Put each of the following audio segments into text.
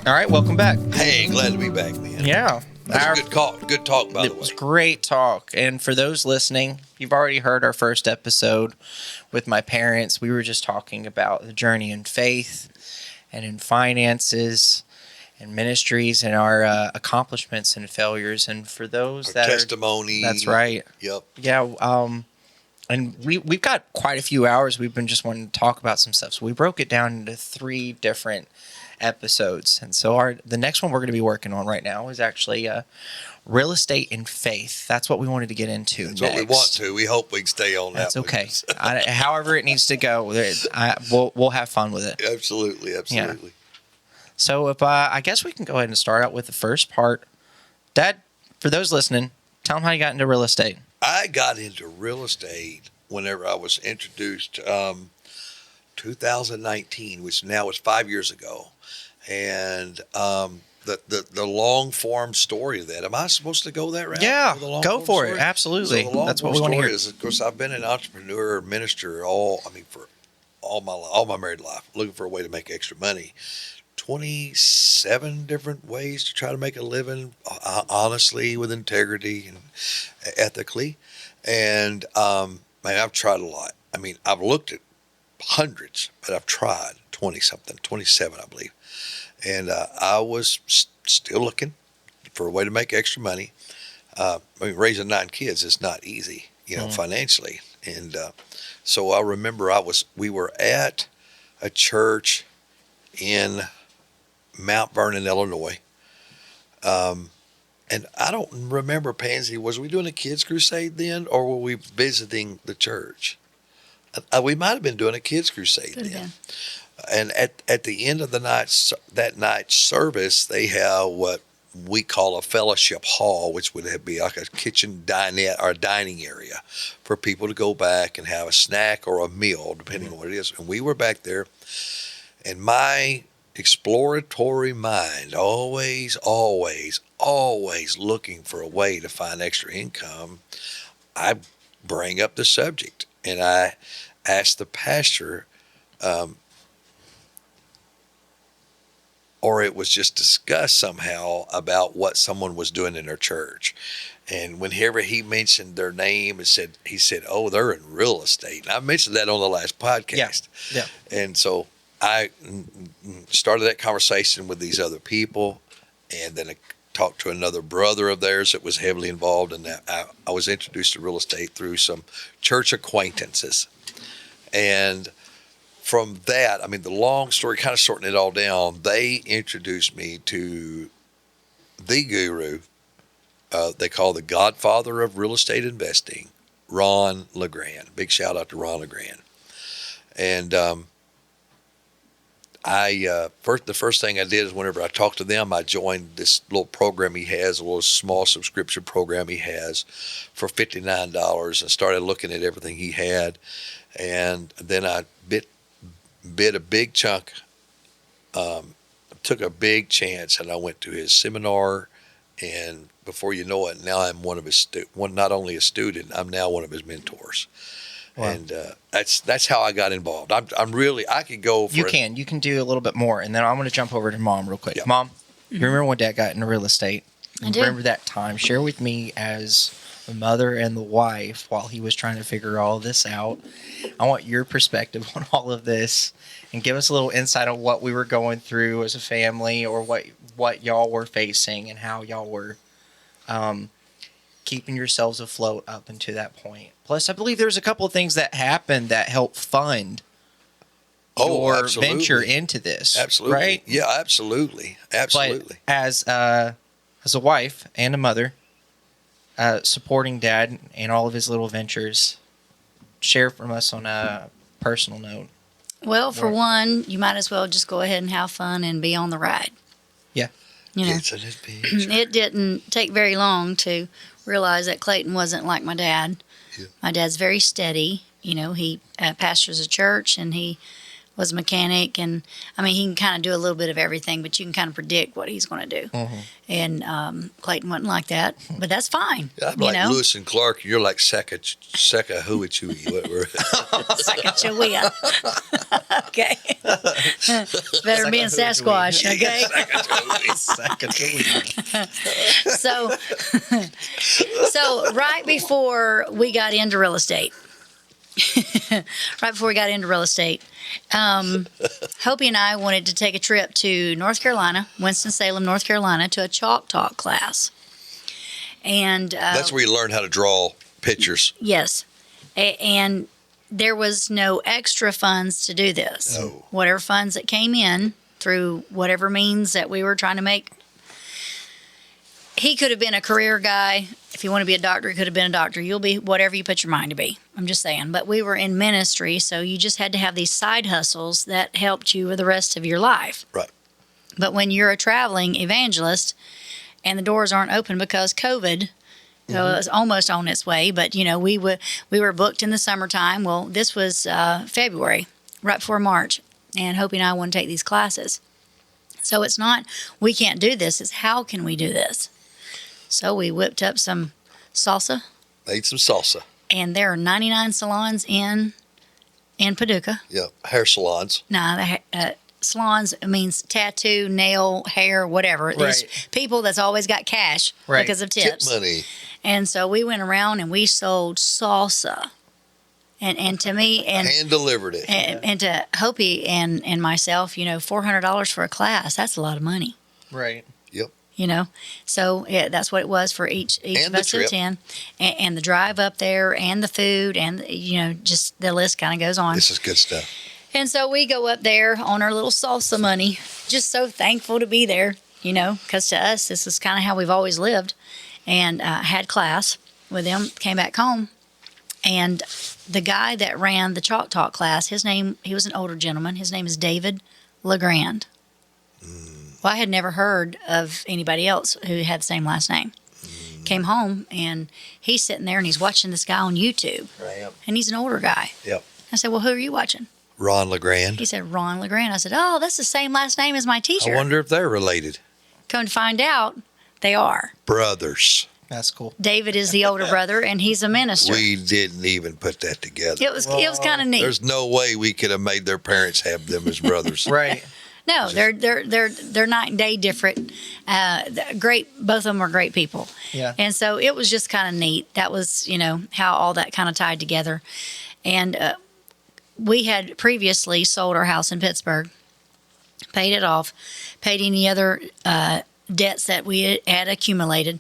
All right, welcome back. Hey, glad to be back, man. Yeah. That's a good talk. Good talk, by the way. It was great talk. And for those listening, you've already heard our first episode with my parents. We were just talking about the journey in faith and in finances and ministries and our accomplishments and failures. And for those that testimony. That's right. Yep. Yeah. And we've got quite a few hours. We've been just wanting to talk about some stuff. So we broke it down into 3 different episodes. And so the next one we're going to be working on right now is actually real estate and faith. That's what we wanted to get into. That's next. what we want to. We hope we can stay on that. That's okay. However it needs to go, we'll have fun with it. Absolutely. Yeah. So if I guess we can go ahead and start out with the first part. Dad, for those listening, tell them how you got into real estate. I got into real estate whenever I was introduced 2019, which now is 5 years ago. And the long form story of that. Am I supposed to go that route? Yeah, go for it. Absolutely. So that's what we want to hear. Is, of course, I've been an entrepreneur, minister for all my married life, looking for a way to make extra money. 27 different ways to try to make a living, honestly, with integrity and ethically. And man, I've tried a lot. I mean, I've looked at hundreds, but I've tried 27, I believe. And I was still looking for a way to make extra money. I mean, raising 9 kids is not easy, financially. And so I remember we were at a church in Mount Vernon, Illinois. And I don't remember, Pansy, was we doing a kids crusade then, or were we visiting the church? We might have been doing a kids crusade then. And at the end of that night's service, they have what we call a fellowship hall, which would be like a kitchen dinette or dining area for people to go back and have a snack or a meal, depending on what it is. And we were back there, and my exploratory mind, always looking for a way to find extra income, I bring up the subject, and I asked the pastor, or it was just discussed somehow about what someone was doing in their church. And whenever he mentioned their name, he said, "Oh, they're in real estate." And I mentioned that on the last podcast. Yeah. And so I started that conversation with these other people, and then I talked to another brother of theirs that was heavily involved in that. I was introduced to real estate through some church acquaintances. And from that, I mean, the long story, kind of shortening it all down, they introduced me to the guru, they call the godfather of real estate investing, Ron LeGrand. Big shout out to Ron LeGrand. And the first thing I did is whenever I talked to them, I joined this little program he has, a little small subscription program he has for $59, and started looking at everything he had. And then I bit a big chunk, took a big chance, and I went to his seminar. And before you know it, now I'm one of his not only a student, I'm now one of his mentors. Wow. And that's how I got involved. I could go for You can do a little bit more, and then I'm going to jump over to Mom real quick. Yeah. Mom, you remember when Dad got into real estate? I do. Remember that time? Share with me as the mother and the wife while he was trying to figure all this out. I want your perspective on all of this, and give us a little insight on what we were going through as a family, or what y'all were facing, and how y'all were keeping yourselves afloat up until that point. Plus, I believe there's a couple of things that happened that helped fund your venture into this. Absolutely. Right? Yeah, absolutely. Absolutely. But as a wife and a mother, supporting Dad and all of his little ventures, share from us on a personal note. Well, for one, you might as well just go ahead and have fun and be on the ride. Yeah. It's an adventure. It didn't take very long to realize that Clayton wasn't like my dad. Yeah. My dad's very steady. He pastors a church, and he was a mechanic, and I mean, he can kind of do a little bit of everything, but you can kind of predict what he's going to do. And Clayton wasn't like that, but that's fine. I'm you like know, Lewis and Clark. You're like Seka Huichui. Sacagawea. Okay. Better be in Sasquatch, okay? So right before we got into real estate, Hopi and I wanted to take a trip to North Carolina, Winston-Salem, North Carolina, to a chalk talk class. And That's where you learn how to draw pictures. yes. And there was no extra funds to do this. No. Whatever funds that came in through whatever means that we were trying to make. He could have been a career guy. If you want to be a doctor, he could have been a doctor. You'll be whatever you put your mind to be. I'm just saying. But we were in ministry, so you just had to have these side hustles that helped you with the rest of your life. Right. But when you're a traveling evangelist and the doors aren't open because COVID was almost on its way, but we were booked in the summertime. Well, this was February, right before March, and Hopi and I want to take these classes. So it's not we can't do this; it's how can we do this? So we whipped up some salsa, Made some salsa. and there are 99 salons in Paducah. Yeah. Hair salons. Nah, salons means tattoo, nail, hair, whatever. There's Right. people that's always got cash Right. because of Tip tips. money. And so we went around and we sold salsa. And to me Hand delivered it. and to Hopi and myself, $400 for a class, that's a lot of money. Right. So that's what it was for each And of the us to trip. attend, and the drive up there, and the food, and just the list kind of goes on. This is good stuff. And so we go up there on our little salsa money, just so thankful to be there, because to us this is kind of how we've always lived, and had class with them. Came back home, and the guy that ran the Chalk Talk class, he was an older gentleman. His name is David LeGrand. Well, I had never heard of anybody else who had the same last name. Came home, and he's sitting there, and he's watching this guy on YouTube. Right. And he's an older guy. Yep. I said, well, who are you watching? Ron LeGrand. He said, Ron LeGrand. I said, oh, that's the same last name as my teacher. I wonder if they're related. Come to find out, they are. Brothers. That's cool. David is the older brother, and he's a minister. We didn't even put that together. It was kind of neat. There's no way we could have made their parents have them as brothers. Right. No, they're night and day different. Great, both of them are great people. Yeah. And so it was just kind of neat. That was, how all that kind of tied together. And we had previously sold our house in Pittsburgh, paid it off, paid any other debts that we had accumulated,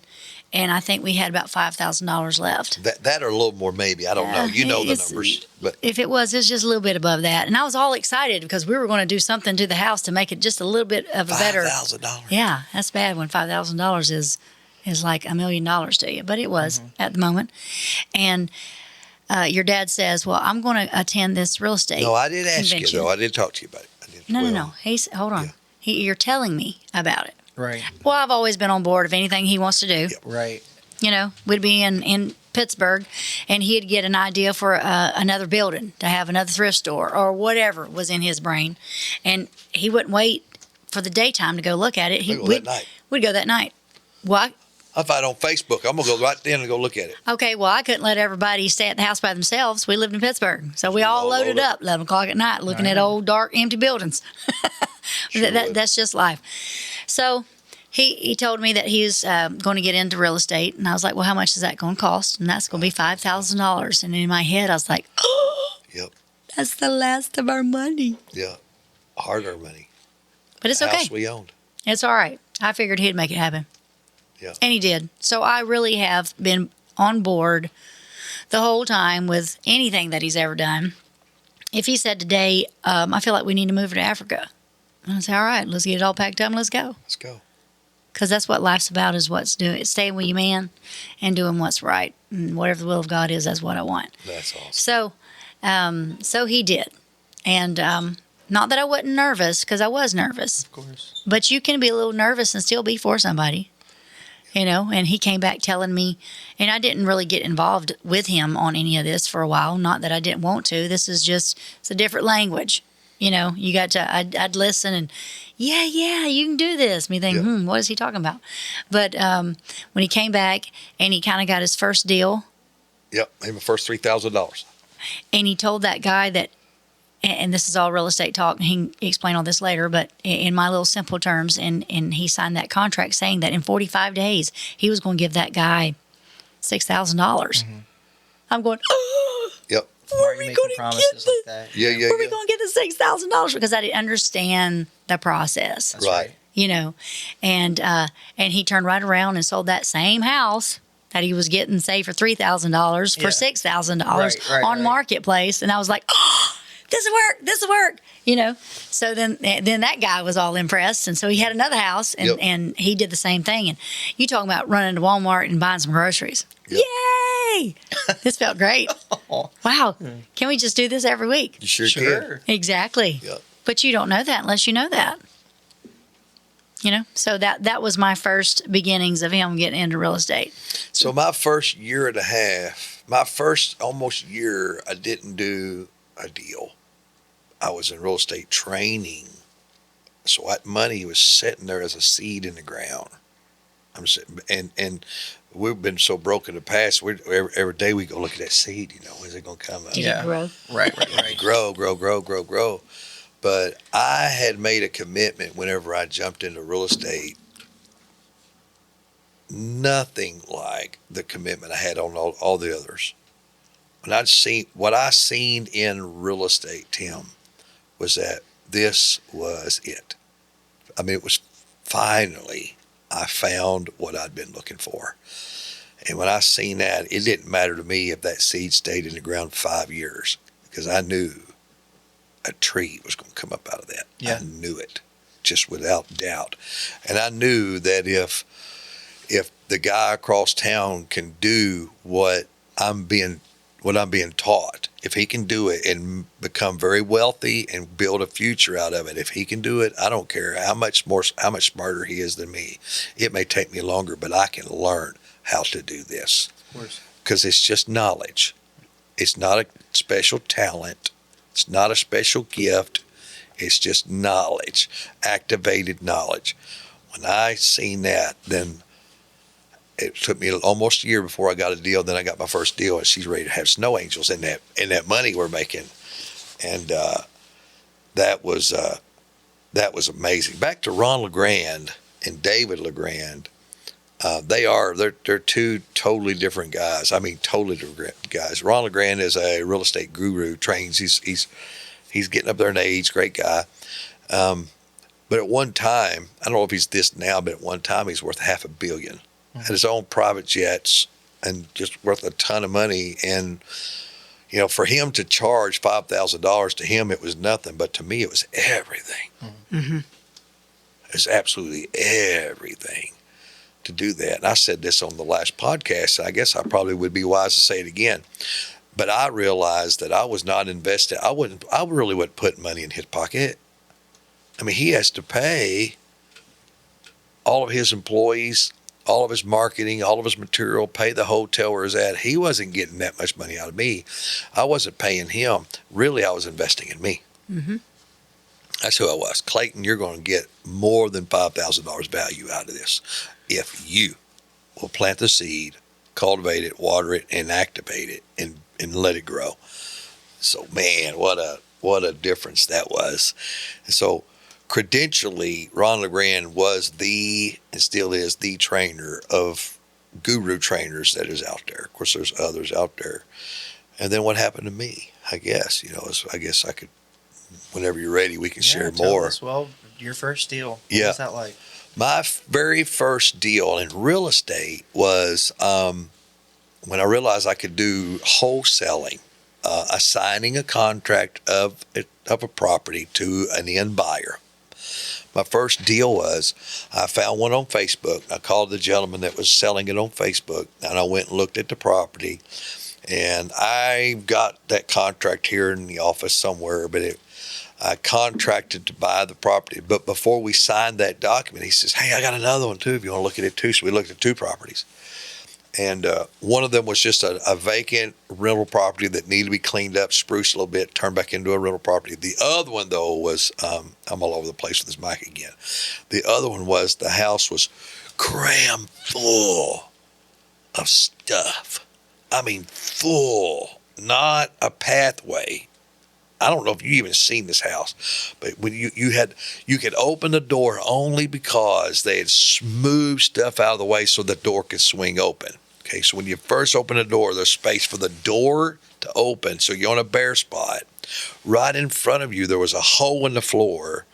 and I think we had about $5,000 left. That or a little more maybe. I don't know. You know the It's- numbers. But If it was just a little bit above that. And I was all excited because we were going to do something to the house to make it just a little bit of a better. $5,000. Yeah, that's bad when $5,000 is like $1 million to you, but it was at the moment. And your dad says, "Well, I'm going to attend this real estate." No, I did ask convention. you though. I did talk to you about it. I did. No. Hold on. Yeah. You're telling me about it. Right. Well, I've always been on board of anything he wants to do. Right. We'd be in Pittsburgh, and he'd get an idea for another building to have another thrift store or whatever was in his brain, and he wouldn't wait for the daytime to go look at it. We'd go that night. We'd go that night. Well, I find it on Facebook. I'm gonna go right then and go look at it. okay. Well, I couldn't let everybody stay at the house by themselves. We lived in Pittsburgh, so we all all loaded loaded. up 11 o'clock at night, looking at old dark empty buildings. Sure would. That's just life. So. He told me that he's going to get into real estate, and I was like, well, how much is that going to cost? And that's going to be $5,000. And in my head, I was like, oh, Yep. that's the last of our money. Yeah. Hard-earned money. But it's House okay. we owned. It's all right. I figured he'd make it happen. Yeah. And he did. So I really have been on board the whole time with anything that he's ever done. If he said today, I feel like we need to move to Africa, I'd say, all right, let's get it all packed up and let's go. Let's go. Because that's what life's about, is what's doing, staying with your man and doing what's right. And whatever the will of God is, that's what I want. That's awesome. So he did. And not that I wasn't nervous, because I was nervous. Of course. But you can be a little nervous and still be for somebody. And he came back telling me, and I didn't really get involved with him on any of this for a while. Not that I didn't want to. This is just, it's a different language. You know, you got to, I'd listen and, yeah, you can do this. Me think, Yeah. what is he talking about? But when he came back and he kind of got his first deal, Yep. Maybe first $3,000. and he told that guy that, and this is all real estate talk, and he can explain all this later, but in my little simple terms, and he signed that contract saying that in 45 days, he was going to give that guy $6,000. Mm-hmm. I'm going, Yep. Why where are are you we making going to get promises this? like that? Yeah, yeah, Where are we yeah. going to get the $6,000? Because I didn't understand the process. That's Right. You know, and he turned right around and sold that same house that he was getting, say, for $3,000 for Yeah. $6,000 Right, on right. Marketplace, and I was like, oh, this will work, you know. So then that guy was all impressed, and so he had another house, and Yep. and he did the same thing. And you talking about running to Walmart and buying some groceries? Yep. Yay! This felt great. Wow, can we just do this every week? You sure, Sure. Exactly. can. Yep. But you don't know that unless you know that. You know, so that was my first beginnings of him getting into real estate. So my first year and a half, my first almost year, I didn't do a deal. I was in real estate training. So that money was sitting there as a seed in the ground. And we've been so broke in the past. Every day we go look at that seed. You know, when's it going to come up? Did Yeah. it grow? Right. Grow. But I had made a commitment whenever I jumped into real estate. Nothing like the commitment I had on all the others. What I seen in real estate, Tim, was that this was it. I mean, it was finally I found what I'd been looking for. And when I seen that, it didn't matter to me if that seed stayed in the ground 5 years, because I knew a tree was going to come up out of that. Yeah. I knew it, just without doubt. And I knew that if the guy across town can do what I'm being taught, if he can do it and become very wealthy and build a future out of it, if he can do it, I don't care how much smarter he is than me. It may take me longer, but I can learn how to do this, Of course. because it's just knowledge. It's not a special talent. It's not a special gift. It's just knowledge, activated knowledge. When I seen that, then it took me almost a year before I got a deal. Then I got my first deal, and she's ready to have snow angels in that money we're making, and that was amazing. Back to Ron LeGrand and David LeGrand. They're two totally different guys. I mean, totally different guys. Ron LeGrand is a real estate guru. Trains. He's getting up there in age. Great guy. But at one time, I don't know if he's this now, but at one time he's worth $500 million. Had his own private jets and just worth a ton of money. And you know, for him to charge $5,000, to him it was nothing, but to me it was everything. Mm-hmm. It was absolutely everything to do that. And I said this on the last podcast, and I guess I probably would be wise to say it again. But I realized that I was not invested. I really wouldn't put money in his pocket. I mean, he has to pay all of his employees, all of his marketing, all of his material, pay the hotel where he's at. He wasn't getting that much money out of me. I wasn't paying him. Really, I was investing in me. Mm-hmm. That's who I was. Clayton, you're going to get more than $5,000 value out of this if you will plant the seed, cultivate it, water it, and activate it, and let it grow. So, man, what a difference that was. And so, credentially, Ron LeGrand was and still is the trainer of guru trainers that is out there. Of course, there's others out there. And then what happened to me? I guess I could. Whenever you're ready, we can share tell more. us, well, your first deal. What Yeah. was that like? My very first deal in real estate was when I realized I could do wholesaling, assigning a contract of a property to an end buyer. My first deal was I found one on Facebook. I called the gentleman that was selling it on Facebook, and I went and looked at the property. And I got that contract here in the office somewhere, but I contracted to buy the property. But before we signed that document, he says, "Hey, I got another one too if you want to look at it too." So we looked at two properties. And one of them was just a vacant rental property that needed to be cleaned up, spruced a little bit, turned back into a rental property. The other one, though, was I'm all over the place with this mic again. The other one was the house was crammed full of stuff. I mean, full, not a pathway. I don't know if you even seen this house, but when you could open the door only because they had moved stuff out of the way so the door could swing open. Okay, so when you first open the door, there's space for the door to open, so you're on a bare spot. Right in front of you, there was a hole in the floor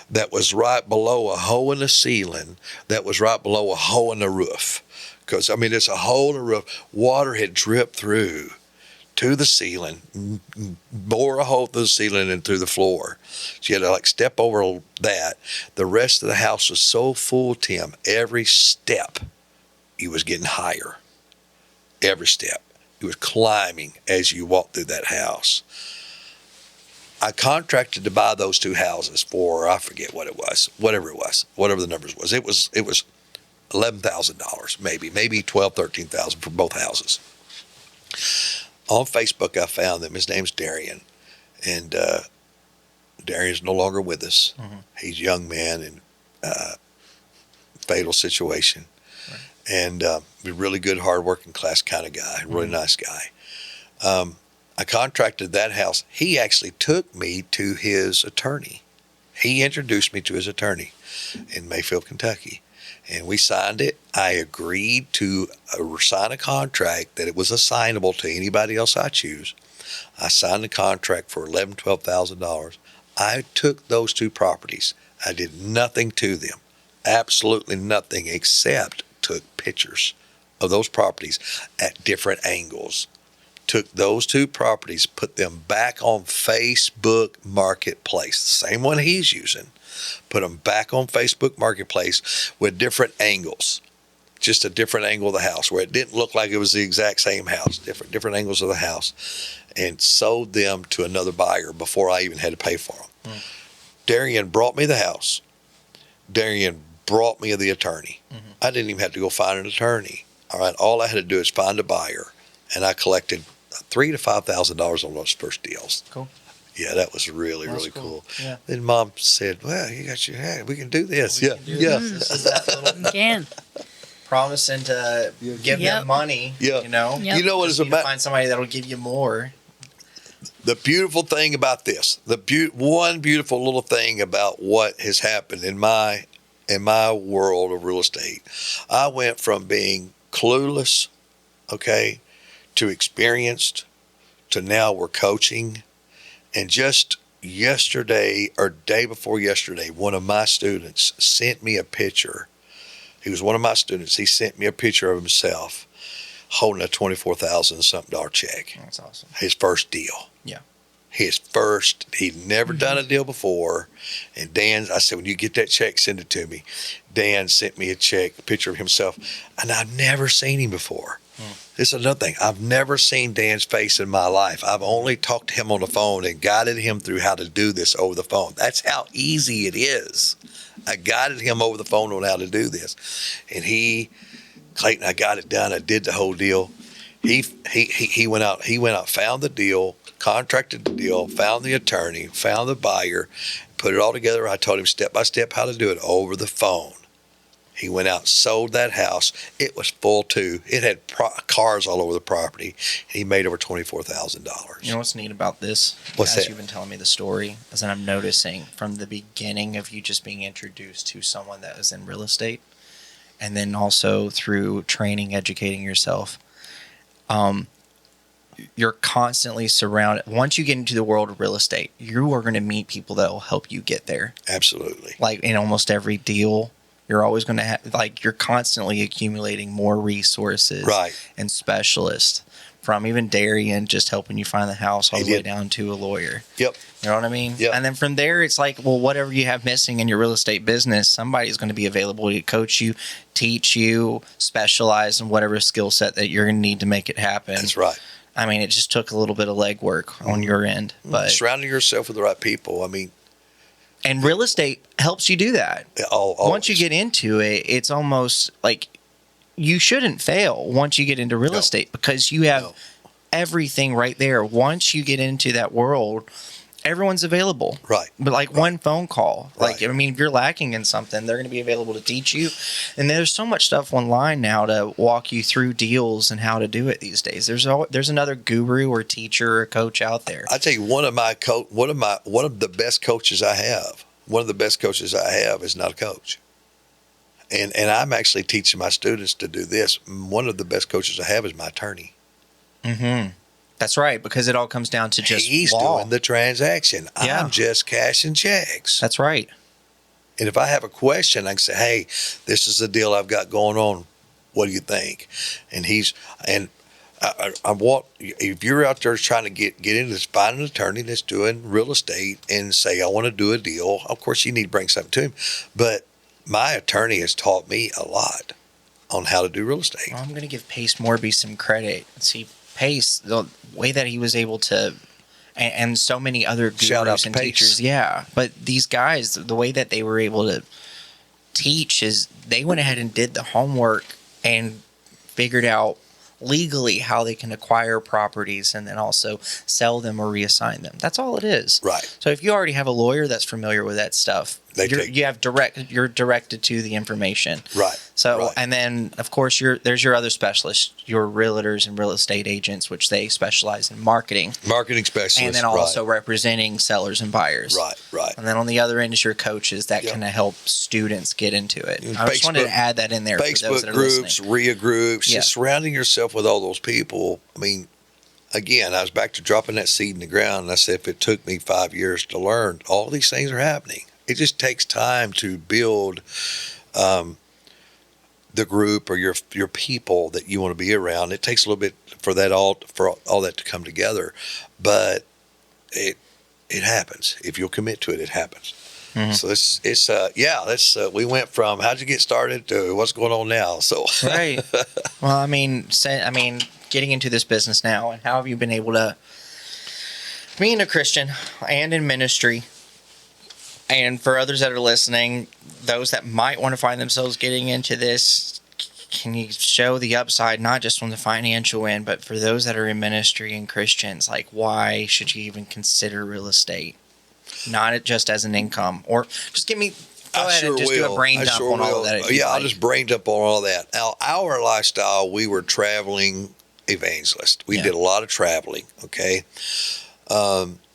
that was right below a hole in the ceiling that was right below a hole in the roof. Because, I mean, there's a hole in the roof. Water had dripped through to the ceiling, bore a hole through the ceiling and through the floor. So you had to like step over that. The rest of the house was so full, Tim, every step you was getting higher. Every step. You was climbing as you walked through that house. I contracted to buy those two houses for, I forget what it was, whatever the numbers was. It was $11,000, maybe $12,000, $13,000 for both houses. On Facebook, I found them. His name's Darian, and Darian's no longer with us. Mm-hmm. He's a young man in fatal situation, right. And a really good, hard-working class kind of guy, really nice guy. I contracted that house. He actually took me to his attorney. He introduced me to his attorney in Mayfield, Kentucky. And we signed it. I agreed to sign a contract that it was assignable to anybody else I choose. I signed the contract for $11,000, $12,000. I took those two properties. I did nothing to them, absolutely nothing, except took pictures of those properties at different angles. Took those two properties, put them back on Facebook Marketplace, the same one he's using. Put them back on Facebook Marketplace with different angles, just a different angle of the house where it didn't look like it was the exact same house, different angles of the house, and sold them to another buyer before I even had to pay for them. Darian brought me the house. Darian brought me the attorney. Mm-hmm. I didn't even have to go find an attorney. All right, all I had to do is find a buyer, and I collected $3,000 to $5,000 on those first deals. Cool. Yeah, that was really cool. Yeah. Then Mom said, "Well, you got your hand. We can do this." Yeah. This is that little promising to give them money. Yeah. You know. Yep. You know what is about? Find somebody that'll give you more. The beautiful thing about this, one beautiful little thing about what has happened in my world of real estate, I went from being clueless, okay, to experienced, to now we're coaching. And just yesterday or day before yesterday, one of my students sent me a picture. He was one of my students. He sent me a picture of himself holding a $24,000 something check. That's awesome. His first deal. Yeah. He'd never done a deal before. And I said, when you get that check, send it to me. Dan sent me a picture of himself. And I've never seen him before. This is another thing. I've never seen Dan's face in my life. I've only talked to him on the phone and guided him through how to do this over the phone. That's how easy it is. I guided him over the phone on how to do this. And Clayton, I got it done. I did the whole deal. He went out, found the deal, contracted the deal, found the attorney, found the buyer, put it all together. I told him step by step how to do it over the phone. He went out and sold that house. It was full too. It had cars all over the property. And he made over $24,000. You know what's neat about this? What's that? As you've been telling me the story, is that I'm noticing from the beginning of you just being introduced to someone that is in real estate, and then also through training, educating yourself, you're constantly surrounded. Once you get into the world of real estate, you are going to meet people that will help you get there. Absolutely. Like in almost every deal. You're always going to have, you're constantly accumulating more resources and specialists, from even Darian just helping you find the house all the way down to a lawyer. Yep. You know what I mean? Yep. And then from there, it's like, well, whatever you have missing in your real estate business, somebody's going to be available to coach you, teach you, specialize in whatever skill set that you're going to need to make it happen. That's right. I mean, it just took a little bit of legwork on your end. But surrounding yourself with the right people, I mean. And real estate helps you do that. Always. Once you get into it, it's almost like you shouldn't fail once you get into real No. estate, because you have No. everything right there. Once you get into that world, everyone's available. Right. But like one phone call, like, Right. I mean, if you're lacking in something, they're going to be available to teach you. And there's so much stuff online now to walk you through deals and how to do it these days. There's another guru or teacher or coach out there. I tell you, one of the best coaches I have. One of the best coaches I have is not a coach. And I'm actually teaching my students to do this. One of the best coaches I have is my attorney. Mm-hmm. That's right, because it all comes down to just He's law. doing the transaction. Yeah. I'm just cashing checks. That's right. And if I have a question, I can say, "Hey, this is the deal I've got going on. What do you think?" And I want, if you're out there trying to get into this, find an attorney that's doing real estate and say, "I want to do a deal." Of course, you need to bring something to him, but my attorney has taught me a lot on how to do real estate. Well, I'm going to give Pace Morby some credit. See, Pace, the way that he was able to, and so many other Shout out gurus to and Pace. teachers, yeah. But these guys, the way that they were able to teach is they went ahead and did the homework and figured out legally how they can acquire properties and then also sell them or reassign them. That's all it is. Right. So if you already have a lawyer that's familiar with that stuff, you're directed to the information. Right. So, Right. and then of course there's your other specialists, your realtors and real estate agents, which they specialize in marketing, Marketing specialist. and then also representing sellers and buyers. Right. And then on the other end is your coaches that Yep. kind of help students get into it. And I just wanted to Facebook- add that in there for those Facebook that are groups, listening. RIA groups, Yeah. just surrounding yourself with all those people. I mean, again, I was back to dropping that seed in the ground, and I said, if it took me 5 years to learn, all these things are happening. It just takes time to build the group or your people that you want to be around. It takes a little bit for all that to come together, but it happens. If you'll commit to it, it happens. Mhm. So we went from how'd you get started to what's going on now. So Right. Well, I mean, getting into this business now, and how have you been able to, being a Christian and in ministry, and for others that are listening, those that might want to find themselves getting into this, can you show the upside, not just from the financial end, but for those that are in ministry and Christians, like why should you even consider real estate? Not just as an income, or just go ahead and just do a brain dump on all of that. if you'd I'll like. just brain dump on all that. Our lifestyle, we were traveling evangelists. We Yeah. did a lot of traveling. Okay.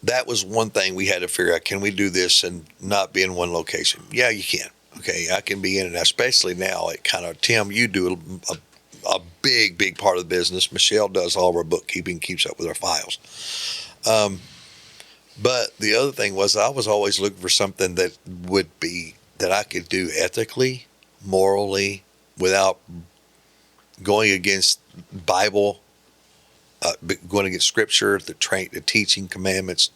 That was one thing we had to figure out. Can we do this and not be in one location? Yeah, you can. Okay. I can be in it, especially now. It kind of, Tim, you do a big part of the business. Michelle does all of our bookkeeping, keeps up with our files. But the other thing was I was always looking for something that I could do ethically, morally, without going against Bible, going against Scripture, the teaching commandments.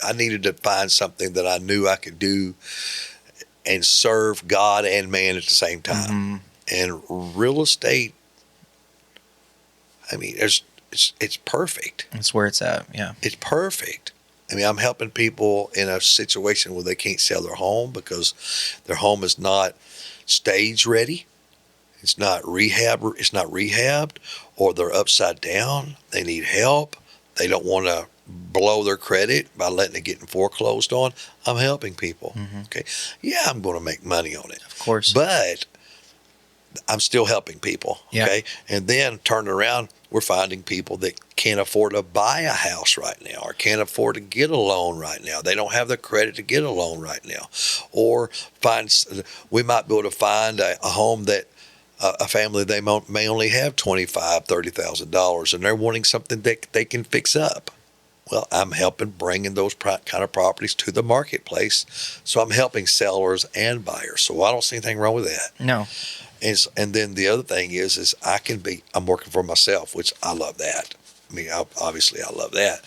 I needed to find something that I knew I could do and serve God and man at the same time. And real estate, I mean, it's perfect. That's where it's at. Yeah. It's perfect. I mean, I'm helping people in a situation where they can't sell their home because their home is not stage ready. It's not rehabbed, or they're upside down. They need help. They don't want to blow their credit by letting it get foreclosed on. I'm helping people. Okay. Yeah, I'm going to make money on it. Of course. But I'm still helping people. Yeah. Okay. And then turn around, we're finding people that can't afford to buy a house right now or can't afford to get a loan right now. They don't have the credit to get a loan right now. Or we might be able to find a home that a family, they may only have $25,000, $30,000 and they're wanting something that they can fix up. Well, I'm helping bringing those kind of properties to the marketplace. So I'm helping sellers and buyers. So I don't see anything wrong with that. No. And then the other thing is I'm working for myself, which I love that. I mean, obviously I love that,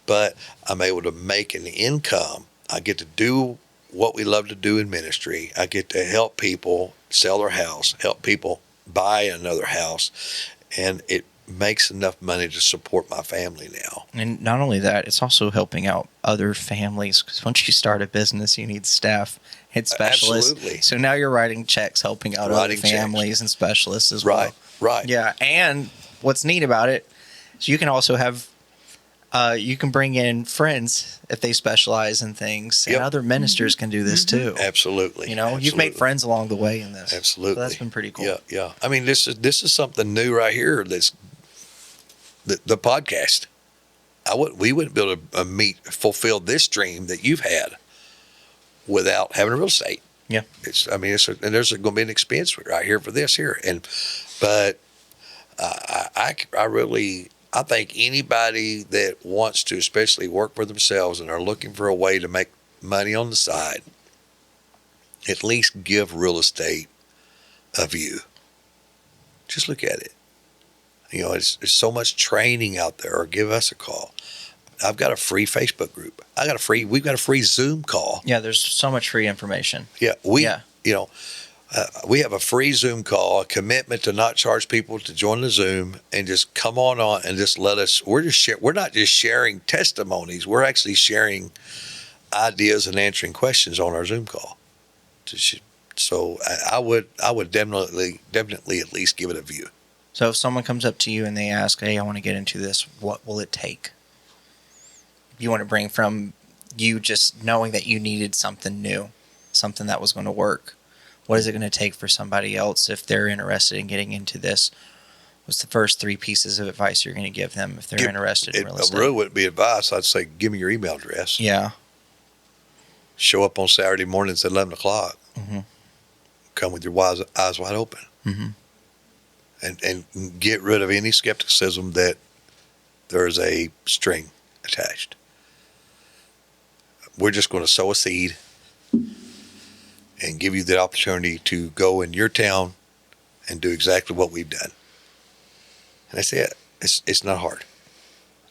but I'm able to make an income. I get to do what we love to do in ministry. I get to help people sell their house, help people buy another house, and it makes enough money to support my family now. And not only that, it's also helping out other families, because once you start a business, you need staff and specialists. Absolutely. So now you're writing checks, helping out other Writing checks. families and specialists as Right. well. Right. Yeah, and what's neat about it is you can also have you can bring in friends if they specialize in things, Yep. and other ministers can do this too. Absolutely. You know, you've made Absolutely. friends along the way in this. Absolutely. So that's been pretty cool. Yeah, yeah. I mean, this is something new right here. That's the podcast. We wouldn't be able to fulfill this dream that you've had without having real estate. Yeah. And there's going to be an expense right here for this here, but I think anybody that wants to, especially work for themselves and are looking for a way to make money on the side, at least give real estate a view. Just look at it. You know, there's so much training out there. Or give us a call. I've got a free Facebook group. We've got a free Zoom call. Yeah, there's so much free information. Yeah, we have a free Zoom call, a commitment to not charge people to join the Zoom, and just come on and just let us. We're not just sharing testimonies. We're actually sharing ideas and answering questions on our Zoom call. So I would definitely at least give it a view. So if someone comes up to you and they ask, "Hey, I want to get into this. What will it take?" You want to bring from you just knowing that you needed something new, something that was going to work. What is it going to take for somebody else if they're interested in getting into this? What's the first 3 pieces of advice you're going to give them if they're interested in real estate? It really wouldn't be advice. I'd say, give me your email address. Yeah. Show up on Saturday mornings at 11 o'clock. Mm-hmm. Come with your eyes wide open. Mm-hmm. And get rid of any skepticism that there's a string attached. We're just going to sow a seed and give you the opportunity to go in your town and do exactly what we've done. And that's it. It's not hard.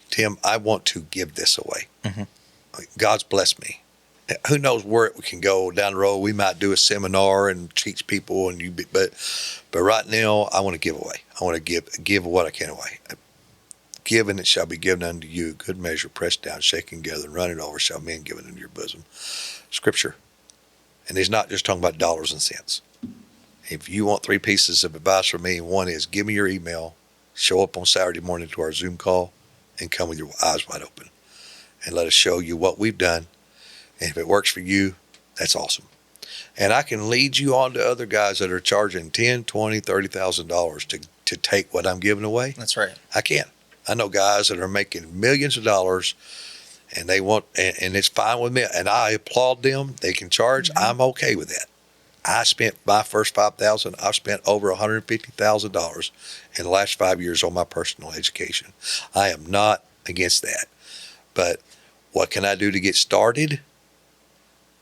Tim, I want to give this away. Mm-hmm. God's blessed me. Who knows where it can go down the road? We might do a seminar and teach people, but right now I want to give away. I want to give what I can away. Give, and it shall be given unto you. Good measure, pressed down, shaken together, and running over, shall men give it into your bosom. Scripture. And he's not just talking about dollars and cents. If you want 3 pieces of advice from me, one is give me your email, show up on Saturday morning to our Zoom call, and come with your eyes wide open. And let us show you what we've done. And if it works for you, that's awesome. And I can lead you on to other guys that are charging $10,000, $20,000, $30,000 to take what I'm giving away. That's right. I can. I know guys that are making millions of dollars, and they want, and it's fine with me. And I applaud them. They can charge. Mm-hmm. I'm okay with that. I spent my first $5,000. I've spent over $150,000 in the last 5 years on my personal education. I am not against that. But what can I do to get started?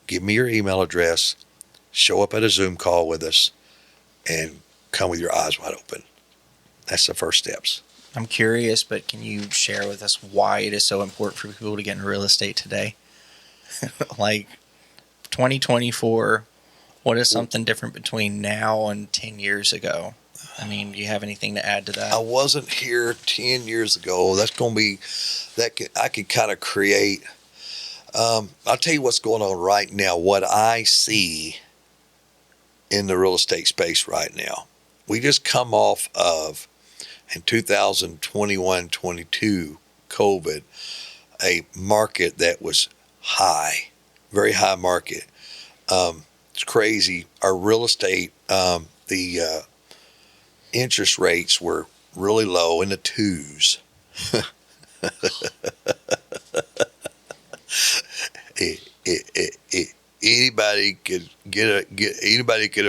Give me your email address. Show up at a Zoom call with us, and come with your eyes wide open. That's the first steps. I'm curious, but can you share with us why it is so important for people to get into real estate today? Like 2024, what is something different between now and 10 years ago? I mean, do you have anything to add to that? I wasn't here 10 years ago. That's going to be, I could kind of create, I'll tell you what's going on right now, what I see in the real estate space right now. We just come off of, in 2021-22, COVID, a market that was high, very high market. It's crazy. Our real estate, the interest rates were really low in the 2s. Anybody could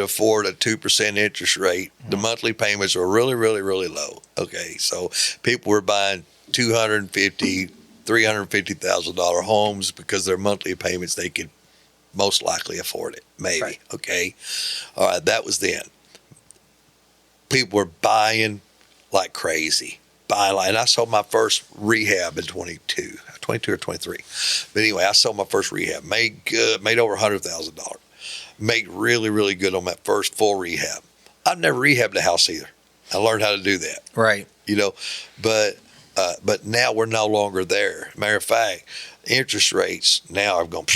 afford a 2% interest rate. The monthly payments were really, really, really low. Okay, so people were buying $250,000, $350,000 homes because their monthly payments, they could most likely afford it. Maybe. Right. Okay, all right. That was then. People were buying like crazy. And I sold my first rehab in 22 or 23. But anyway, I sold my first rehab. Made over $100,000. Made really, really good on that first full rehab. I've never rehabbed a house either. I learned how to do that. Right. But But now we're no longer there. Matter of fact, interest rates now have gone.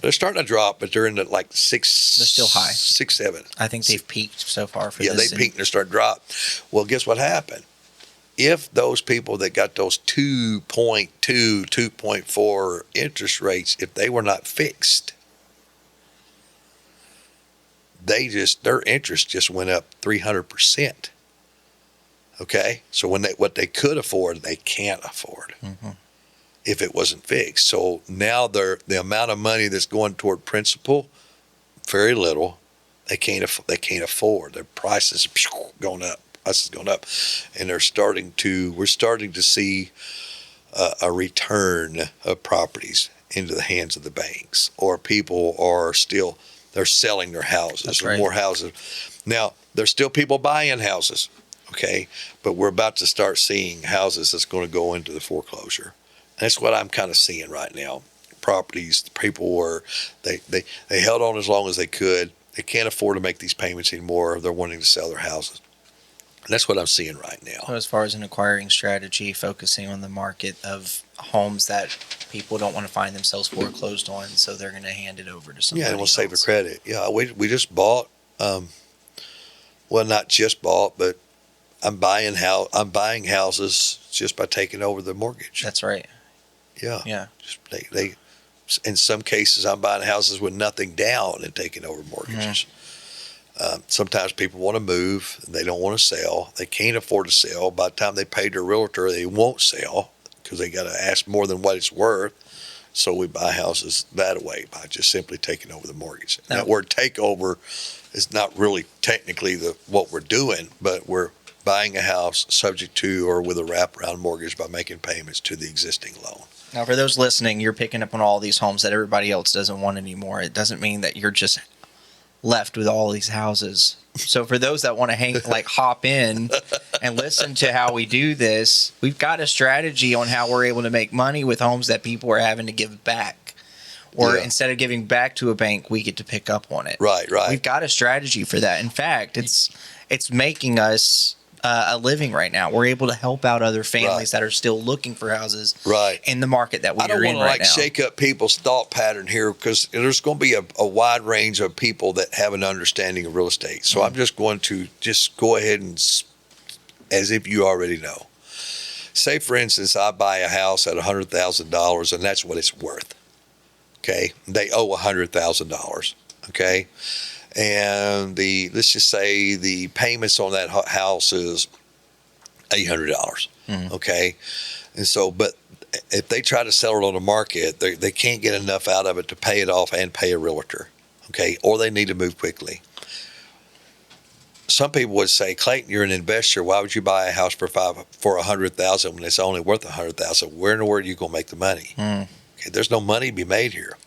They're starting to drop, but they're in the like six. They're still high. 6, 7. I think they've peaked so far for Yeah, this. they peaked and they're starting to drop. Well, guess what happened? If those people that got those 2.2, 2.4 interest rates, if they were not fixed, their interest just went up 300%. Okay, so what they could afford, they can't afford if it wasn't fixed. So now the amount of money that's going toward principal, very little. They can't afford. Their prices going up. Prices going up, and we're starting to see a return of properties into the hands of the banks, or people are still they're selling their houses. That's or right. more houses. Now there's still people buying houses. Okay, but we're about to start seeing houses that's going to go into the foreclosure. That's what I'm kind of seeing right now. Properties, people were they held on as long as they could. They can't afford to make these payments anymore. They're wanting to sell their houses. And that's what I'm seeing right now. So as far as an acquiring strategy, focusing on the market of homes that people don't want to find themselves foreclosed on, so they're going to hand it over to somebody Yeah, and we'll save the else. credit. Yeah, we just bought. Well, not just bought, but I'm buying houses just by taking over the mortgage. That's right. Yeah. Yeah. Just they in some cases I'm buying houses with nothing down and taking over mortgages. Sometimes people want to move and they don't want to sell. They can't afford to sell. By the time they pay their realtor, they won't sell because they got to ask more than what it's worth. So we buy houses that way by just simply taking over the mortgage. Now- That word takeover is not really technically what we're doing, but we're buying a house subject to or with a wraparound mortgage by making payments to the existing loan. Now, for those listening, you're picking up on all these homes that everybody else doesn't want anymore. It doesn't mean that you're just left with all these houses. So for those that want to hop in and listen to how we do this, we've got a strategy on how we're able to make money with homes that people are having to give back. Or Yeah. instead of giving back to a bank, we get to pick up on it. Right. We've got a strategy for that. In fact, it's making us a living right now. We're able to help out other families that are still looking for houses Right. in the market that we I don't are in want to right now. shake up people's thought pattern here because there's going to be a wide range of people that have an understanding of real estate. So I'm just going to just go ahead and, as if you already know. Say, for instance, I buy a house at $100,000 and that's what it's worth. Okay. They owe $100,000. Okay. And let's just say the payments on that house is $800. Okay. And so, but if they try to sell it on the market, they can't get enough out of it to pay it off and pay a realtor. Okay. Or they need to move quickly. Some people would say, Clayton, you're an investor. Why would you buy a house for $100,000 when it's only worth $100,000? Where in the world are you going to make the money? Okay, there's no money to be made here.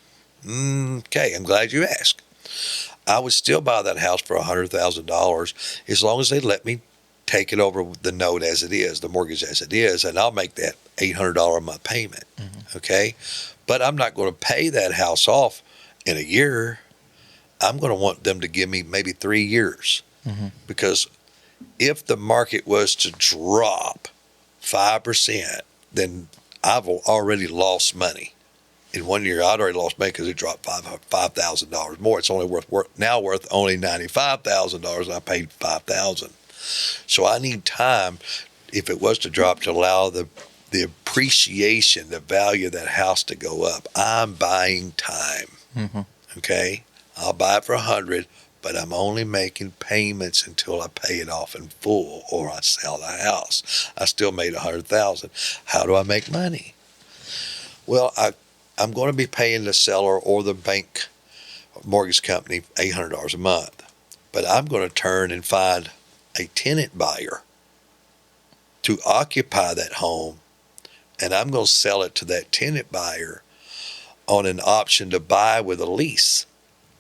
Okay, I'm glad you asked. I would still buy that house for $100,000 as long as they let me take it over with the note as it is, the mortgage as it is, and I'll make that $800 a month payment. Okay, but I'm not going to pay that house off in a year. I'm going to want them to give me maybe 3 years. Because if the market was to drop 5%, then I've already lost money. In 1 year, I'd already lost money because it dropped $5,000 more. It's only worth only $95,000, and I paid $5,000. So I need time, if it was to drop, to allow the appreciation, the value of that house to go up. I'm buying time. Okay, I'll buy it for $100,000. But I'm only making payments until I pay it off in full or I sell the house. I still made $100,000. How do I make money? Well, I'm going to be paying the seller or the bank mortgage company $800 a month. But I'm going to turn and find a tenant buyer to occupy that home, and I'm going to sell it to that tenant buyer on an option to buy with a lease.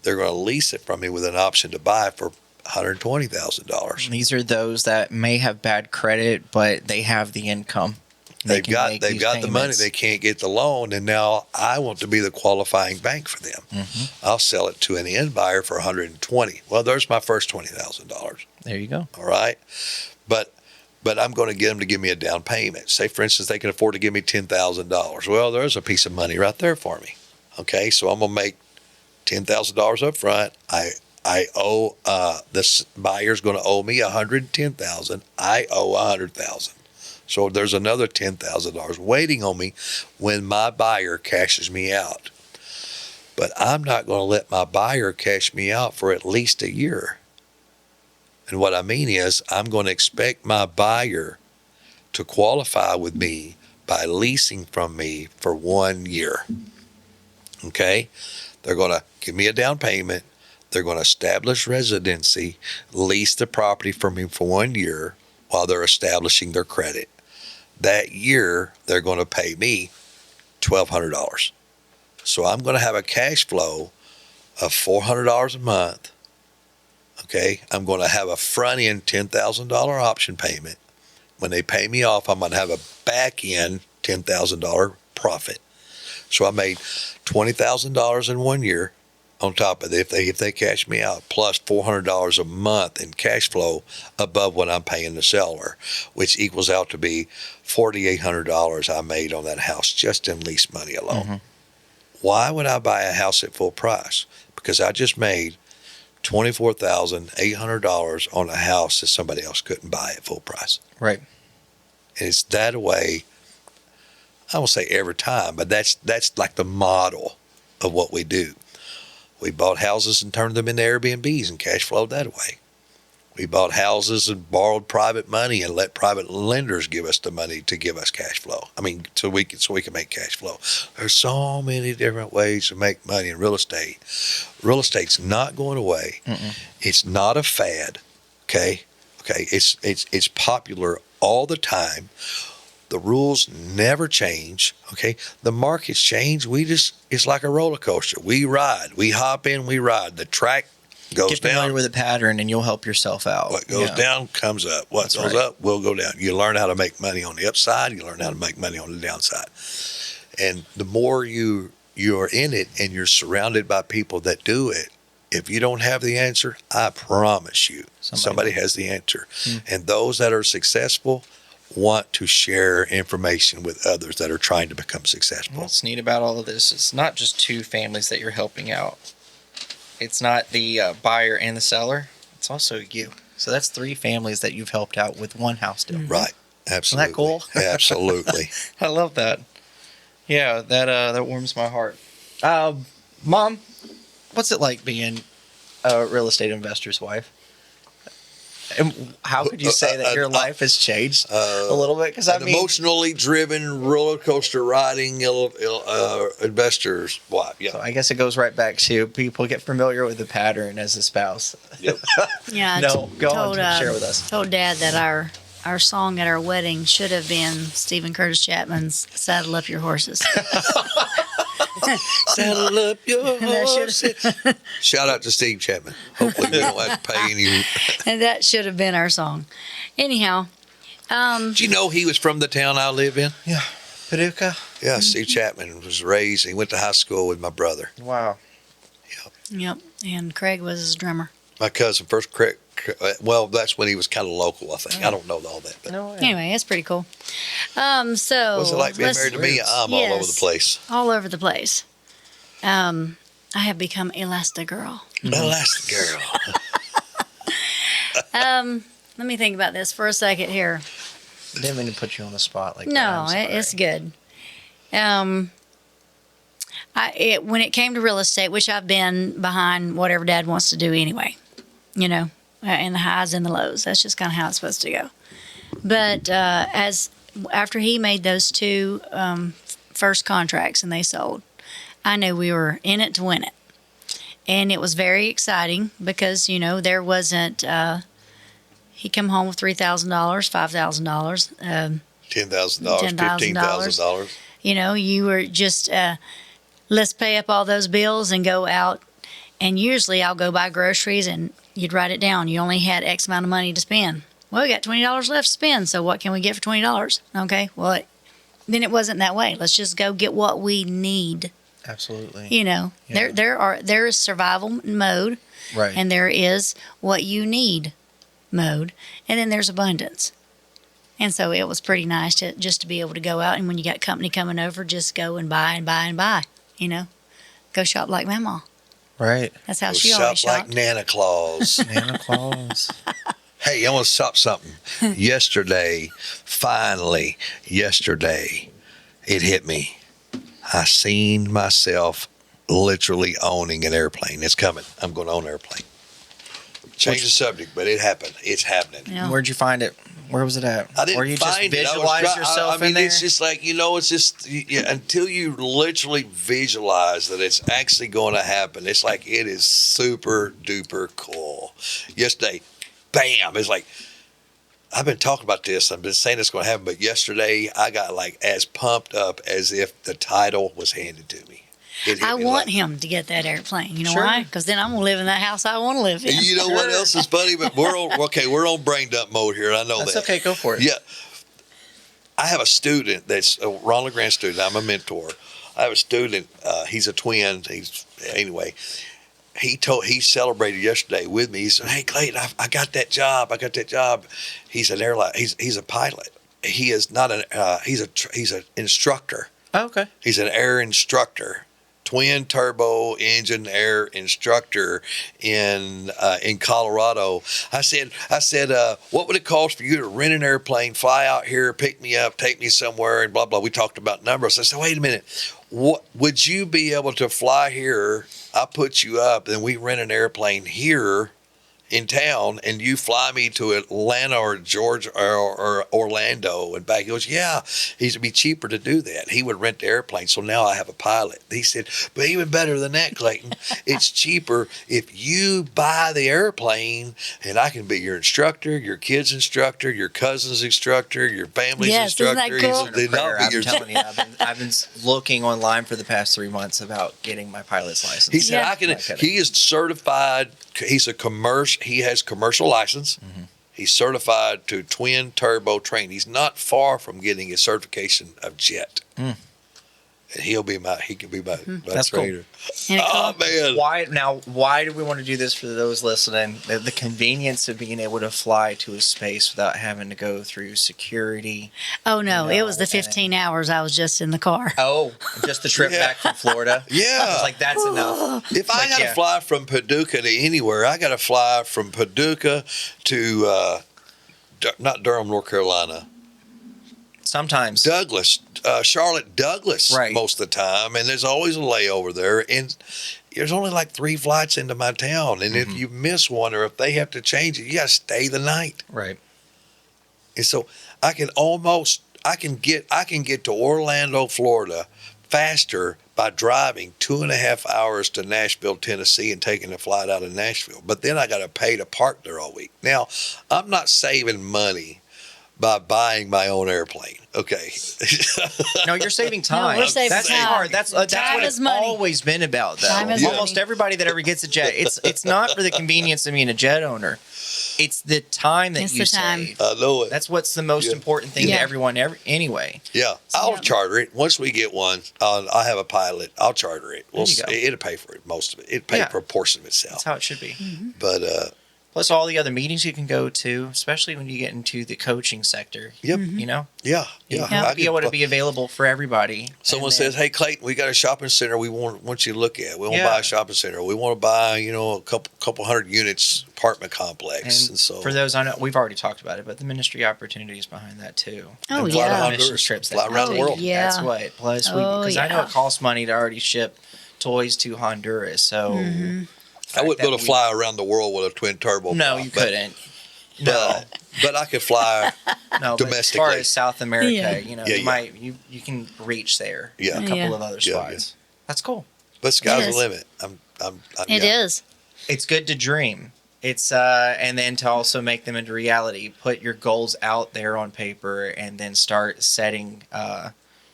They're going to lease it from me with an option to buy for $120,000. These are those that may have bad credit, but they have the income. They've got the money. They can't get the loan, and now I want to be the qualifying bank for them. I'll sell it to an end buyer for $120,000. Well, there's my first $20,000. There you go. All right, but but I'm going to get them to give me a down payment. Say, for instance, they can afford to give me $10,000. Well, there's a piece of money right there for me. Okay, so I'm going to make $10,000 up front. I owe this buyer's going to owe me $110,000. I owe $100,000. So there's another $10,000 waiting on me when my buyer cashes me out. But I'm not going to let my buyer cash me out for at least a year. And what I mean is, I'm going to expect my buyer to qualify with me by leasing from me for 1 year. Okay? They're going to give me a down payment. They're going to establish residency, lease the property from me for 1 year while they're establishing their credit. That year, they're going to pay me $1,200. So I'm going to have a cash flow of $400 a month. Okay, I'm going to have a front end $10,000 option payment. When they pay me off, I'm going to have a back end $10,000 profit. So I made $20,000 in 1 year on top of it if they cash me out, plus $400 a month in cash flow above what I'm paying the seller, which equals out to be $4,800 I made on that house just in lease money alone. Mm-hmm. Why would I buy a house at full price? Because I just made $24,800 on a house that somebody else couldn't buy at full price. Right. And it's that way, I won't say every time, but that's like the model of what we do. We bought houses and turned them into Airbnbs and cash flowed that way. We bought houses and borrowed private money and let private lenders give us the money to give us cash flow. I mean, so we can make cash flow. There's so many different ways to make money in real estate. Real estate's not going away. Mm-mm. It's not a fad. Okay. It's popular all the time. The rules never change. Okay. The markets change. It's like a roller coaster. We ride. We hop in. We ride. The track goes Get down. familiar with a pattern and you'll help yourself out. What goes down comes up. What goes up will go down. You learn how to make money on the upside. You learn how to make money on the downside. And the more you are in it and you're surrounded by people that do it, if you don't have the answer, I promise you somebody has the answer. And those that are successful want to share information with others that are trying to become successful. What's neat about all of this, it's not just two families that you're helping out. It's not the buyer and the seller. It's also you. So that's three families that you've helped out with one house deal. Right. Absolutely. Isn't that cool? Absolutely. I love that. Yeah, that warms my heart. Mom, what's it like being a real estate investor's wife? And how could you say that your life has changed a little bit? Because emotionally driven roller coaster riding investor's wife. Yeah. So I guess it goes right back to people get familiar with the pattern as a spouse. Yep. Yeah. No, go on, share with us. Told Dad that our song at our wedding should have been Stephen Curtis Chapman's "Saddle Up Your Horses." Saddle up your horses. Shout out to Steve Chapman. Hopefully we don't have to pay any. And that should have been our song. Anyhow. Do you know he was from the town I live in? Yeah. Paducah? Yeah, Steve Chapman was raised. He went to high school with my brother. Wow. Yep. And Craig was his drummer. My cousin, first Craig. Well, that's when he was kind of local, I think. I don't know all that. But anyway, that's pretty cool. So what's it like being married to me? I'm all over the place. All over the place. I have become Elastigirl. Elastigirl. Let me think about this for a second here. Didn't mean to put you on the spot like that. No, it's good. When it came to real estate, which I've been behind whatever Dad wants to do anyway, in the highs and the lows. That's just kind of how it's supposed to go. But after he made those two first contracts and they sold, I knew we were in it to win it. And it was very exciting because, there wasn't, he come home with $3,000, $5,000. $10,000, $15,000. You were just, let's pay up all those bills and go out. And usually I'll go buy groceries and you'd write it down. You only had X amount of money to spend. Well, we got $20 left to spend, so what can we get for $20? Okay, well, then it wasn't that way. Let's just go get what we need. Absolutely. There is survival mode, right, and there is what you need mode, and then there's abundance. And so it was pretty nice to be able to go out, and when you got company coming over, just go and buy and buy and buy. You know, go shop like Mama. Right. That's how Go she shop always like shopped. Nana Claus. Santa Claus. Hey, I want to stop something. Finally, yesterday, it hit me. I seen myself literally owning an airplane. It's coming. I'm going to own an airplane. Change the subject, but it happened. It's happening. Yeah. Where'd you find it? Where was it at? I didn't or you find just it. visualize yourself I mean, in there? it's just like, it's just until you literally visualize that it's actually going to happen. It's like it is super duper cool. Yesterday, bam! It's like I've been talking about this. I've been saying it's going to happen, but yesterday I got like as pumped up as if the title was handed to me. It hit I me want like- him to get that airplane. You know Sure. why? Because then I'm gonna live in that house I want to live in. You know what else is funny? But we're on brain dump mode here. And I know That's that. okay. Go for it. Yeah. I have a student that's a Ronald Grant student. I'm a mentor. I have a student. He's a twin. He celebrated yesterday with me. He said, "Hey, Clayton, I got that job. I got that job." He's an airline. He's a pilot. He is not an. He's an instructor. Oh, okay. He's an air instructor. Twin turbo engine air instructor in Colorado. I said, what would it cost for you to rent an airplane, fly out here, pick me up, take me somewhere, and blah blah. We talked about numbers. I said, wait a minute, what would you be able to fly here? I put you up, and we rent an airplane here in town, and you fly me to Atlanta or Georgia or Orlando and back. He goes, yeah, it'd be cheaper to do that. He would rent the airplane, so now I have a pilot. He said, but even better than that, Clayton, it's cheaper if you buy the airplane, and I can be your instructor, your kid's instructor, your cousin's instructor, your family's Yes, isn't that instructor. cool? He said, then I'll be I'm your- telling you, I've been looking online for the past 3 months about getting my pilot's license. He said, Yeah. I can. Not kidding. He is certified. He's a commercial. He has commercial license. Mm-hmm. He's certified to twin turbo train. He's not far from getting his certification of jet. Mm. And he can be my That's cool. trainer. And it Oh cool. man. Why do we want to do this for those listening? The convenience of being able to fly to a space without having to go through security. Oh no, it was the No, 15 hours I was just in the car. Oh, just the trip Yeah. back from Florida. I Yeah. was like, that's enough. If I Like, got to yeah. fly from Paducah to anywhere, I got to fly from Paducah to not Durham, North Carolina. Sometimes. Douglas, Charlotte Douglas, Right. most of the time, and there's always a layover there. And there's only like 3 flights into my town, and if you miss one or if they have to change it, you got to stay the night. Right. And so I can get to Orlando, Florida, faster by driving 2.5 hours to Nashville, Tennessee, and taking a flight out of Nashville. But then I got to pay to park there all week. Now I'm not saving money by buying my own airplane. Okay. No, you're saving time. we're saving that's time. hard. That's what Time it's is money. always been about, though. Time is Almost money. everybody that ever gets a jet, it's not for the convenience of being a jet owner. It's the time that It's you the time. save. I know it. That's what's the most Yeah. important thing Yeah. to everyone. Anyway, Yeah, I'll Yeah. charter it. Once we get one, I have a pilot. I'll charter it. There you go. It'll pay for it, most of it. It'll pay Yeah. for a portion of that's itself. how it should be. But Plus, all the other meetings you can go to, especially when you get into the coaching sector. yep, You know, yeah. you Yeah. have I to be can- able to be available for everybody. Someone And says, then- "Hey, Clayton, we got a shopping center we want you to look at. We want to Yeah. buy a shopping center. We want to buy, a couple hundred units apartment complex." And And so for those I know, we've already talked about it, but the ministry opportunities behind that too. Oh And fly to yeah. Honduras, Mission trips that fly around we the take. world. Yeah. That's what. Plus, Oh, because I know yeah. it costs money to already ship toys to Honduras. So I wouldn't be able to fly around the world with a twin turbo. No, prop, you but- couldn't. No, But I could fly. no. But as far domestically. as South America, Yeah. Yeah, you yeah. might you can reach there. Yeah. A couple Yeah. of other Yeah, spots. That's cool. But sky's the is. limit. It is. It's good to dream. It's and then to also make them into reality. Put your goals out there on paper, and then start setting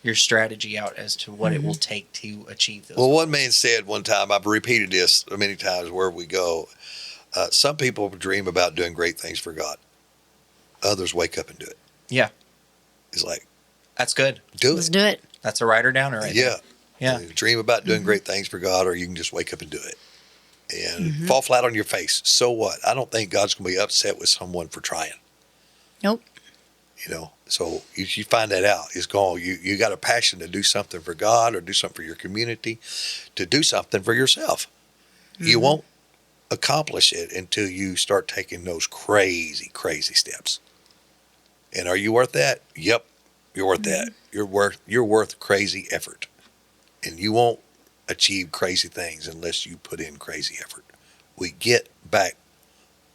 your strategy out as to what it will take to achieve those. Well, one man said one time, I've repeated this many times wherever we go. Some people dream about doing great things for God. Others wake up and do it. Yeah. It's like, That's good. do Let's it. do it. That's a writer downer right Yeah. there. Yeah. You dream about doing great things for God, or you can just wake up and do it. And fall flat on your face. So what? I don't think God's going to be upset with someone for trying. Nope. So you find that out. It's gone. You got a passion to do something for God or do something for your community, to do something for yourself. You won't accomplish it until you start taking those crazy, crazy steps. And are you worth that? Yep, you're worth that. You're worth crazy effort. And you won't achieve crazy things unless you put in crazy effort. We get back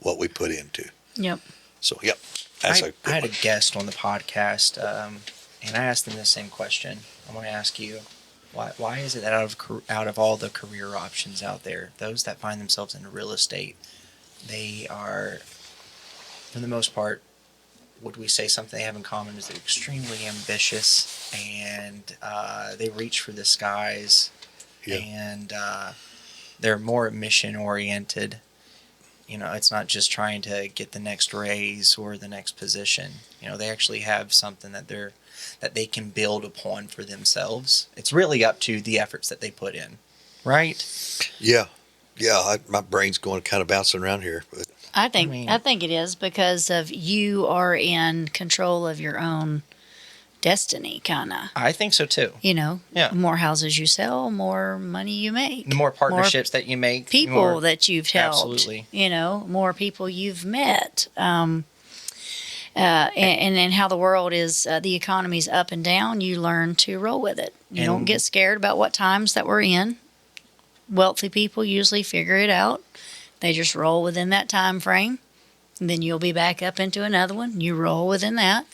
what we put into. Yep. So, yep. That's I had a guest on the podcast, and I asked them the same question. I want to ask you, why is it that out of all the career options out there, those that find themselves in real estate, they are, for the most part, would we say something they have in common is they're extremely ambitious and they reach for the skies, Yeah. and they're more mission oriented. It's not just trying to get the next raise or the next position. They actually have something that they can build upon for themselves. It's really up to the efforts that they put in, right? Yeah. Yeah. My brain's going kind of bouncing around here. But I think mean- I think it is because of you are in control of your own destiny, kind of. I think so too. Yeah. Yeah. The more houses you sell, more money you make. The more partnerships that you make, People more, that you've helped. Absolutely. More people you've met. And then how the world is, the economy's up and down, you learn to roll with it. You don't And- get scared about what times that we're in. Wealthy people usually figure it out. They just roll within that time frame. And then you'll be back up into another one. You roll within that.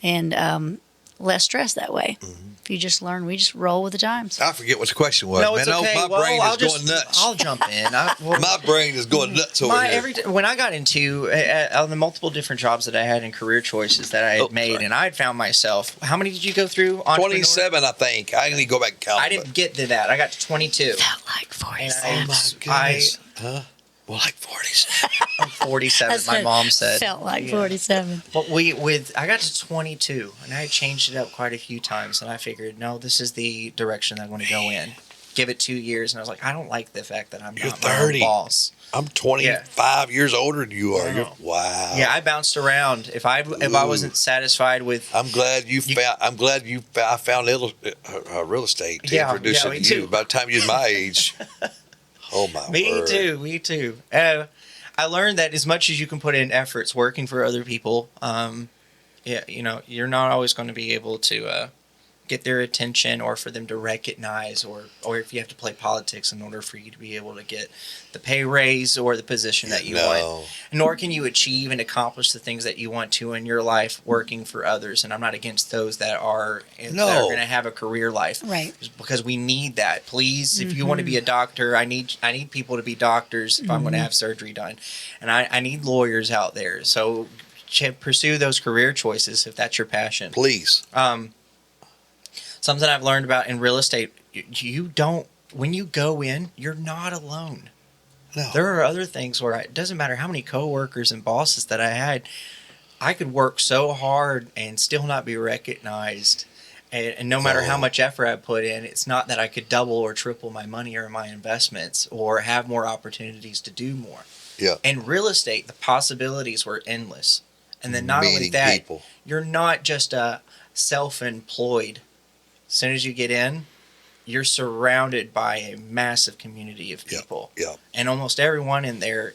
And less stress that way. If you just learn, we just roll with the times. I forget what the question was. No, Man, it's okay. my brain I'll is going nuts. I'll jump in. My brain is going nuts over here. When I got into on the multiple different jobs that I had and career choices that I had made, sorry. and I had found myself. How many did you go through? Entrepreneur? 27, I think. I need to go back and count. I didn't get to that. I got to 22. Felt like And 47. Huh? Well, like 47. I'm 47. That's My what mom said. Felt like Yeah. 47. But I got to 22, and I had changed it up quite a few times, and I figured, no, this is the direction that I'm going to go in. Give it 2 years, and I was like, I don't like the fact that I'm You're not my own 30. boss. I'm 25 years older than you are. Wow. Wow. Yeah, I bounced around. If I wasn't satisfied with, I'm glad I found real estate to Yeah, introduce yeah, it me to you. too. By the time you're my age. Oh my me word. too. I learned that as much as you can put in efforts working for other people, you're not always going to be able to get their attention or for them to recognize, or if you have to play politics in order for you to be able to get the pay raise or the position that you want. Nor can you achieve and accomplish the things that you want to in your life working for others. And I'm not against those that are going to have a career life, Right. because we need that. Please, if you want to be a doctor, I need people to be doctors if I'm going to have surgery done, and I need lawyers out there. So pursue those career choices if that's your passion. Please. Something I've learned about in real estate, you don't, when you go in, you're not alone. No. There are other things where it doesn't matter how many coworkers and bosses that I had, I could work so hard and still not be recognized. And no matter how much effort I put in, it's not that I could double or triple my money or my investments or have more opportunities to do more. Yeah. In real estate, the possibilities were endless. And then not only Meeting that, people. you're not just self-employed. As soon as you get in, you're surrounded by a massive community of people. Yeah. And almost everyone in there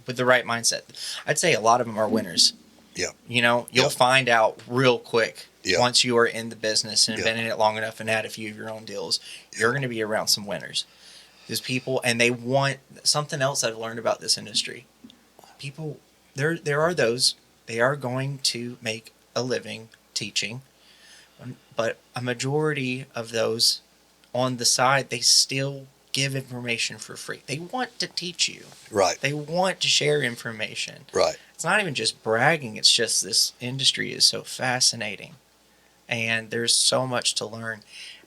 with the right mindset. I'd say a lot of them are winners. Yeah. You'll Yeah. find out real quick Yeah. once you are in the business and Yeah. been in it long enough and had a few of your own deals. You're going to be around some winners. There's people, and they want something else I've learned about this industry. People, there are those, they are going to make a living teaching, but a majority of those on the side, they still give information for free. They want to teach you. Right. They want to share information. Right. It's not even just bragging. It's just this industry is so fascinating, and there's so much to learn,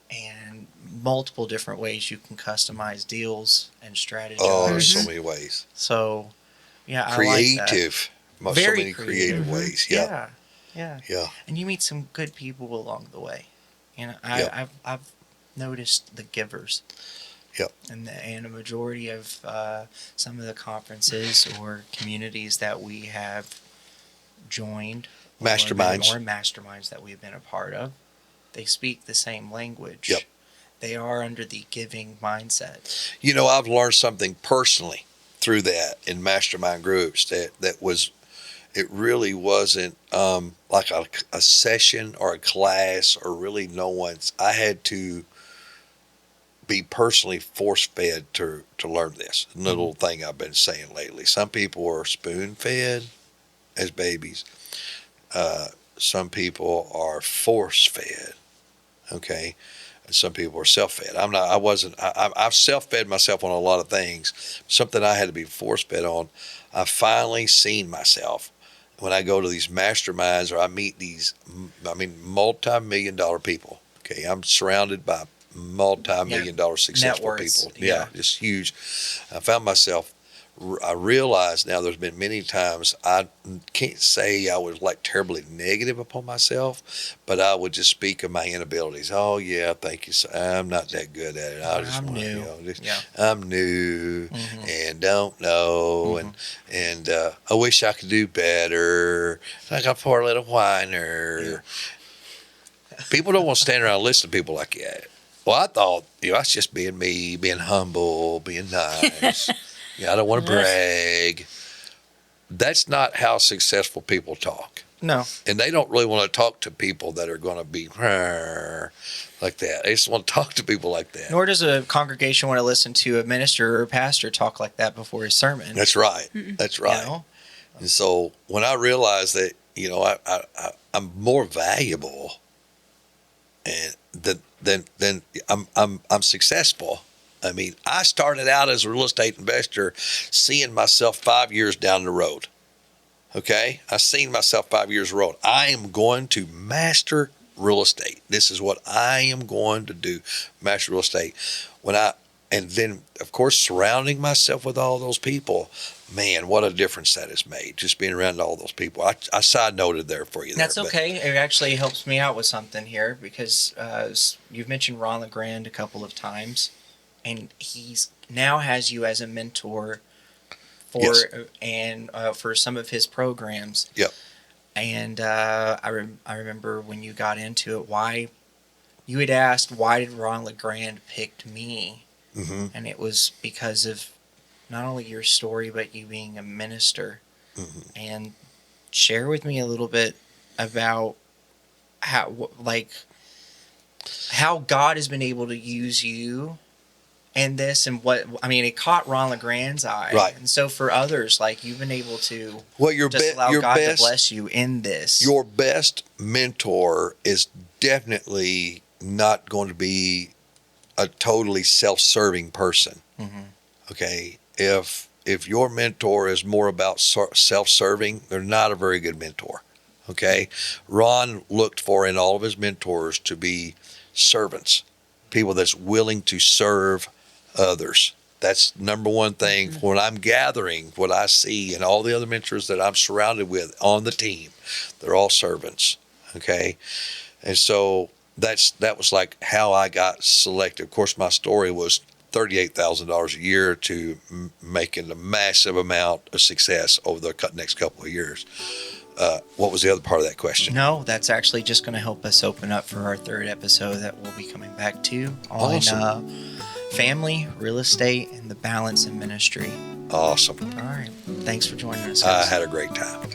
and multiple different ways you can customize deals and strategize. Oh, there's so many ways. So, yeah, I like that. Creative. So Very many creative ways. Yeah. Yeah. Yeah. And you meet some good people along the way. Yep. I've noticed the givers. Yep. And a majority of some of the conferences or communities that we have joined Masterminds. or masterminds that we've been a part of, they speak the same language. Yep. They are under the giving mindset. You know, I've learned something personally through that in mastermind groups that was, it really wasn't like a session or a class or really no one's. I had to be personally force fed to learn this little thing I've been saying lately. Some people are spoon fed as babies. Some people are force fed. Okay. And some people are self fed. I've self fed myself on a lot of things. Something I had to be force fed on. I finally seen myself when I go to these masterminds or I meet these, multi-million-dollar people. Okay. I'm surrounded by multi-million-dollar successful people. Yeah, just huge. I found myself, I realize now there's been many times I can't say I was like terribly negative upon myself, but I would just speak of my inabilities. Oh yeah, thank you. I'm not that good at it. I'm new. I'm new and don't know, and I wish I could do better. Like a poor little whiner. People don't want to stand around and listen to people like that. Well, I thought, that's just being me, being humble, being nice. I don't want to brag. That's not how successful people talk. No. And they don't really want to talk to people that are going to be like that. They just want to talk to people like that. Nor does a congregation want to listen to a minister or a pastor talk like that before his sermon. That's right. That's right. You know? And so when I realized that, I'm more valuable and then I'm successful. I mean, I started out as a real estate investor seeing myself 5 years down the road. Okay? I seen myself 5 years road. I am going to master real estate. This is what I am going to do, master real estate. And then, of course, surrounding myself with all those people, man, what a difference that has made, just being around all those people. I side noted there for you. That's okay. It actually helps me out with something here because you've mentioned Ron LeGrand a couple of times. And he's now has you as a mentor for for some of his programs. Yep. And I remember when you got into it, why you had asked why did Ron LeGrand pick me, and it was because of not only your story but you being a minister. And share with me a little bit about how God has been able to use you. And this and it caught Ron LeGrand's eye. Right. And so for others, you've been able to allow God to bless you in this. Your best mentor is definitely not going to be a totally self-serving person. Okay. If your mentor is more about self-serving, they're not a very good mentor. Okay. Ron looked for in all of his mentors to be servants, people that's willing to serve others. That's number one thing. When I'm gathering, what I see and all the other mentors that I'm surrounded with on the team, they're all servants. Okay. And so that was like how I got selected. Of course, my story was $38,000 a year to making a massive amount of success over the next couple of years. What was the other part of that question? No, that's actually just going to help us open up for our third episode that we'll be coming back to on family, real estate, and the balance in ministry. Awesome. All right. Thanks for joining us. I had a great time.